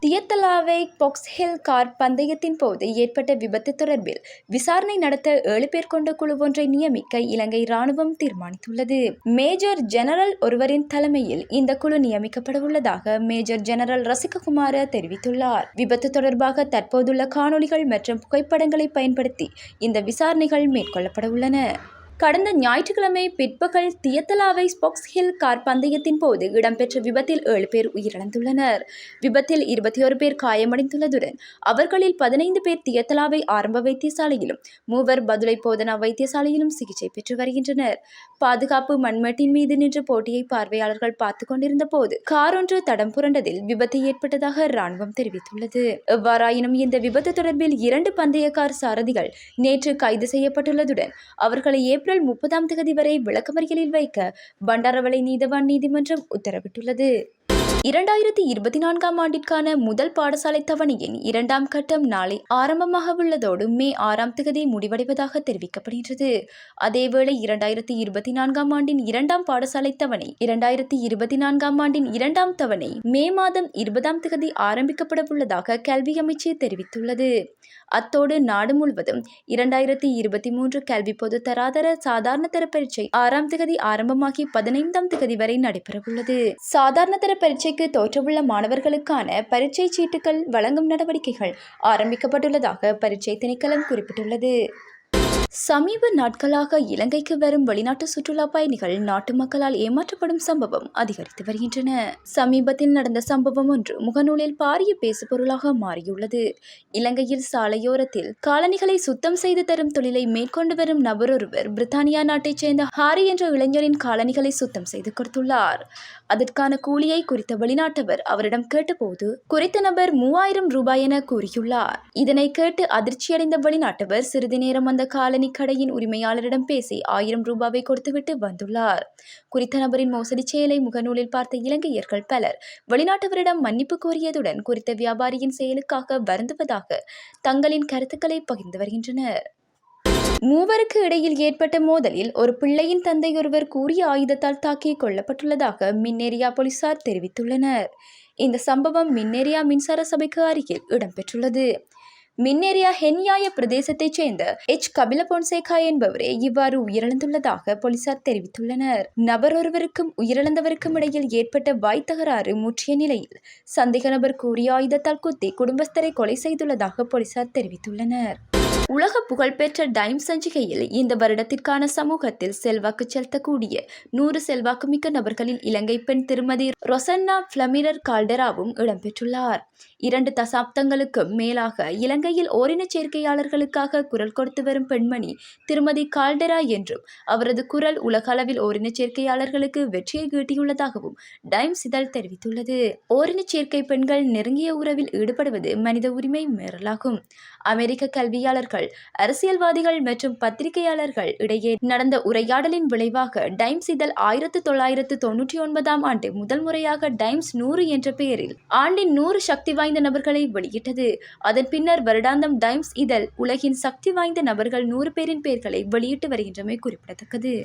Diyatalawa பொக்ஸ்ஹில் car பந்தயத்தின் போது ஏற்பட்ட விபத்து தொடர்பில் விசாரணை நடத்த 7 பேர் கொண்ட குழு ஒன்றை நியமிக்க இலங்கை ராணுவம் தீர்மானித்துள்ளது. மேஜர் ஜெனரல் ஒருவரின் தலைமையில் இந்த குழு நியமிக்கப்படவுள்ளதாக மேஜர் ஜெனரல் ரசிககுமார தெரிவித்துள்ளார். விபத்து தொடர்பாக தற்போதுள்ள காணொளிகள் மற்றும் புகைப்படங்களை பயன்படுத்தி இந்த விசாரணைகள் மேற்கொள்ளப்படவுள்ளன. கடந்த ஞாயிற்றுக்கிழமை பிற்பகல் தியத்தலாவை பொக்ஸ்ஹில் கார் பந்தயத்தின் போது இடம்பெற்ற விபத்தில் 7 பேர் உயிரிழந்துள்ளனர். விபத்தில் 21 பேர் காயமடைந்துள்ளதுடன் அவர்களில் 15 பேர் தியத்தலாவை ஆரம்ப வைத்தியசாலையிலும் 3 பதுளை போதனா வைத்தியசாலையிலும் சிகிச்சை பெற்று வருகின்றனர். பாதுகாப்பு மண்மேட்டின் மீது நின்று போட்டியை பார்வையாளர்கள் பார்த்துக் கொண்டிருந்த போது கார் ஒன்று தடம் புரண்டதில் விபத்து ஏற்பட்டதாக ராணுவம் தெரிவித்துள்ளது. எவ்வாறாயினும் இந்த விபத்து தொடர்பில் 2 பந்தய கார் சாரதிகள் நேற்று கைது செய்யப்பட்டுள்ளதுடன் அவர்களை ஏப்ரல் 30 வரை விளக்கமறியலில் வைக்க பண்டாரவளை நீதவான் நீதிமன்றம் உத்தரவிட்டுள்ளது. 2024 ஆண்டிற்கான முதல் பாடசாலை தவணையின் 2ஆம் கட்டம் நாளை ஆரம்பமாக உள்ளதோடு மே 6 முடிவடைவதாக தெரிவிக்கப்படுகிறது. அதேவேளை 2024 ஆண்டின் 2ஆம் பாடசாலை தவணை 2024 ஆண்டின் 2ஆம் தவணை மே மாதம் 20 ஆரம்பிக்கப்பட உள்ளதாக கல்வி அமைச்சு தெரிவித்துள்ளது. அத்தோடு நாடு முழுவதும் 2023 கல்வி பொது தராதர சாதாரண தர பரீட்சை 6ஆம் தேதி ஆரம்பமாகி 15ஆம் தேதி வரை நடைபெறவுள்ளது. சாதாரண தர பரீட்சைக்கு தோற்றவுள்ள மாணவர்களுக்கான பரீட்சை சீட்டுகள் வழங்கும் நடவடிக்கைகள் ஆரம்பிக்கப்பட்டுள்ளதாக பரீட்சை திணைக்களம் குறிப்பிட்டுள்ளது. சமீப நாட்களாக இலங்கைக்கு வரும் வெளிநாட்டு சுற்றுலா பயணிகள் நாட்டு மக்களால் ஏமாற்றப்படும் சம்பவம் அதிகரித்து வருகின்றன. சமீபத்தில் நடந்த சம்பவம் ஒன்று முகநூலில் பாரிய பேசுபொருளாக மாறியுள்ளது. இலங்கையில் சாலையோரத்தில் காலணிகளை சுத்தம் செய்து தரும் தொழிலை மேற்கொண்டு வரும் நபரொருவர் பிரித்தானியா நாட்டைச் சேர்ந்த ஹாரி என்ற இளைஞரின் காலணிகளை சுத்தம் செய்து கொடுத்துள்ளார். அதற்கான கூலியை குறித்த வெளிநாட்டவர் அவரிடம் கேட்டபோது குறித்த நபர் 3000 ரூபாய் என கூறியுள்ளார். இதனை கேட்டு அதிர்ச்சியடைந்த வெளிநாட்டவர் சிறிது நேரம் அந்த காலணி கடையின் உரிமையாளரிடம் பேசி 1000 ரூபாவை கொடுத்துவிட்டு வந்துள்ளார். குறித்த நபரின் மோசடி செயலை முகநூலில் பார்த்த இலங்கையர்கள் பலர் வெளிநாட்டவரிடம் மன்னிப்பு கோரியதுடன் குறித்த வியாபாரியின் செயலுக்காக வருந்துவதாக தங்களின் கருத்துக்களை பகிர்ந்து வருகின்றனர். மூவருக்கு இடையில் ஏற்பட்ட மோதலில் ஒரு பிள்ளையின் தந்தை ஒருவர் கூறிய ஆயுதத்தால் தாக்கி கொல்லப்பட்டுள்ளதாக மின்னேரியா போலீசார் தெரிவித்துள்ளனர். இந்த சம்பவம் மின்னேரியா மின்சார சபைக்கு அருகில் இடம்பெற்றுள்ளது. மின்னேரியா ஹென்யாய பிரதேசத்தைச் சேர்ந்த கபில பொன்சேகா என்பவரே இவ்வாறு உயிரிழந்துள்ளதாக போலீசார் தெரிவித்துள்ளனர். நபர் ஒருவருக்கும் உயிரிழந்தவருக்கும் இடையில் ஏற்பட்ட வாய் தகராறு முற்றிய நிலையில் சந்தேக நபர் கூறிய ஆயுதத்தால் குத்தி குடும்பஸ்தரை கொலை செய்துள்ளதாக போலீசார் தெரிவித்துள்ளனர். உலக புகழ்பெற்ற டைம் சஞ்சிகையில் இந்த வருடத்திற்கான சமூகத்தில் செல்வாக்கு செலுத்தக்கூடிய 100 செல்வாக்குமிக்க நபர்களில் இலங்கை பெண் திருமதி ரொசன்னா பிளமிரர் கால்டராவும் இடம்பெற்றுள்ளார். 2 தசாப்தங்களுக்கும் மேலாக இலங்கையில் ஓரின சேர்க்கையாளர்களுக்காக குரல் கொடுத்து வரும் பெண்மணி திருமதி கால்டரா என்றும் அவரது குரல் உலக அளவில் ஓரின சேர்க்கையாளர்களுக்கு வெற்றியை ஈட்டியுள்ளதாகவும் டைம்ஸ் இதழ் தெரிவித்துள்ளது. ஓரின சேர்க்கை பெண்கள் நெருங்கிய உறவில் ஈடுபடுவது மனித உரிமை மீறலாகும். அமெரிக்க கல்வியாளர்கள், அரசியல்வாதிகள் மற்றும் பத்திரிகையாளர்கள் இடையே நடந்த உரையாடலின் விளைவாக டைம்ஸ் இதழ் 1999 ஆண்டு முதல் முறையாக டைம்ஸ் 100 என்ற பெயரில் ஆண்டின் 100 சக்தி வாய்ந்த நபர்களை வெளியிட்டது. அதன் பின்னர் வருடாந்தம் டைம்ஸ் இதழ் உலகின் சக்தி வாய்ந்த நபர்கள் 100 பேரின் பெயர்களை வெளியிட்டு வருகின்றமை குறிப்பிடத்தக்கது.